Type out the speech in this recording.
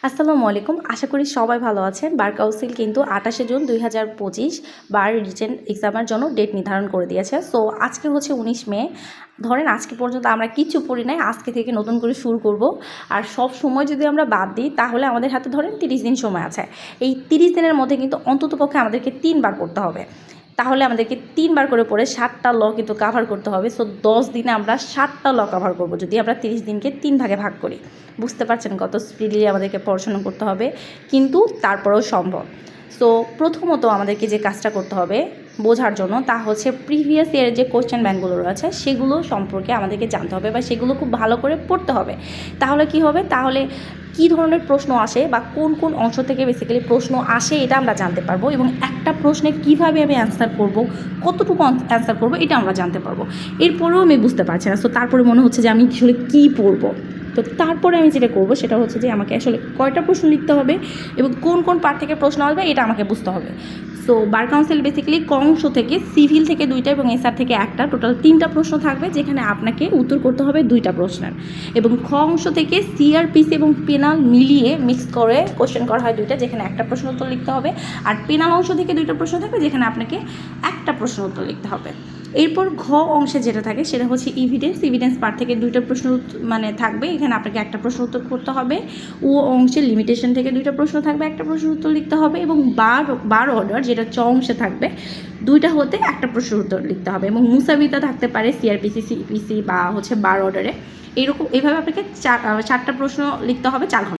আসসালামু আলাইকুম। আশা করি সবাই ভালো আছেন। বার কাউন্সিল কিন্তু ২৮শে জুন ২০২৫ বার রিটেন এক্সামের জন্য ডেট নির্ধারণ করে দিয়েছে। সো আজকে হচ্ছে ১৯ মে। ধরেন আজকে পর্যন্ত আমরা কিচ্ছু পড়ি নাই, আজকে থেকে নতুন করে শুরু করব। আর সব সময় যদি আমরা বাদ দিই তাহলে আমাদের হাতে ধরেন ৩০ দিন সময় আছে। এই ৩০ দিনের মধ্যে কিন্তু অন্ততপক্ষে আমাদেরকে ৩ বার পড়তে হবে। তাহলে আমাদেরকে ৩ বার করে পড়ে ৭টা ল কিন্তু কাভার করতে হবে। সো ১০ দিনে আমরা ৭টা ল কাভার করব যদি আমরা ৩০ দিনকে ৩ ভাগে ভাগ করি। বুঝতে পারছেন কত স্পিডলি আমাদেরকে পড়াশোনা করতে হবে, কিন্তু তারপরেও সম্ভব। সো প্রথমত আমাদেরকে যে কাজটা করতে হবে বোঝার জন্য তা হচ্ছে প্রিভিয়াস ইয়ারের যে কোশ্চেন ব্যাংকগুলো রয়েছে সেগুলো সম্পর্কে আমাদেরকে জানতে হবে বা সেগুলো খুব ভালো করে পড়তে হবে। তাহলে কি হবে, তাহলে কী ধরনের প্রশ্ন আসে বা কোন কোন অংশ থেকে বেসিক্যালি প্রশ্ন আসে এটা আমরা জানতে পারবো, এবং একটা প্রশ্নে কীভাবে আমি অ্যান্সার করব, কতটুকু অ্যান্সার করব এটা আমরা জানতে পারবো। এরপরেও আমি বুঝতে পারছি না, সো তারপরে মনে হচ্ছে যে আমি আসলে কী পড়বো। তো তারপরে আমি যেটা করবো সেটা হচ্ছে যে আমাকে আসলে কয়টা প্রশ্ন লিখতে হবে এবং কোন কোন পার্ট থেকে প্রশ্ন আসবে এটা আমাকে বুঝতে হবে। সো বার কাউন্সিল বেসিক্যালি ক অংশ থেকে সিভিল থেকে 2টা এবং এসআর থেকে 1টা, টোটাল 3টা প্রশ্ন থাকবে যেখানে আপনাকে উত্তর করতে হবে 2টা প্রশ্নের। এবং খ অংশ থেকে সিআরপিসি এবং পেনাল মিলিয়ে মিক্স করে কোশ্চেন করা হয় 2টা, যেখানে 1টা প্রশ্ন উত্তর লিখতে হবে। আর পেনাল অংশ থেকে 2টা প্রশ্ন থাকবে যেখানে আপনাকে 1টা প্রশ্ন উত্তর লিখতে হবে। এরপর ঘ অংশে যেটা থাকে সেটা হচ্ছে ইভিডেন্স পার্ট থেকে 2টা প্রশ্ন থাকবে, এখানে আপনাকে 1টা প্রশ্ন উত্তর করতে হবে। ও অংশের লিমিটেশন থেকে 2টা প্রশ্ন থাকবে, 1টা প্রশ্ন উত্তর লিখতে হবে। এবং বার অর্ডার যেটা চ অংশে থাকবে 2টা হতে 1টা প্রশ্ন উত্তর লিখতে হবে। এবং মুসাবিতা থাকতে পারে সিআরপিসি সিপিসি বা হচ্ছে বার অর্ডারে। এইভাবে আপনাকে 4টা প্রশ্ন লিখতে হবে 4 ঘন্টা।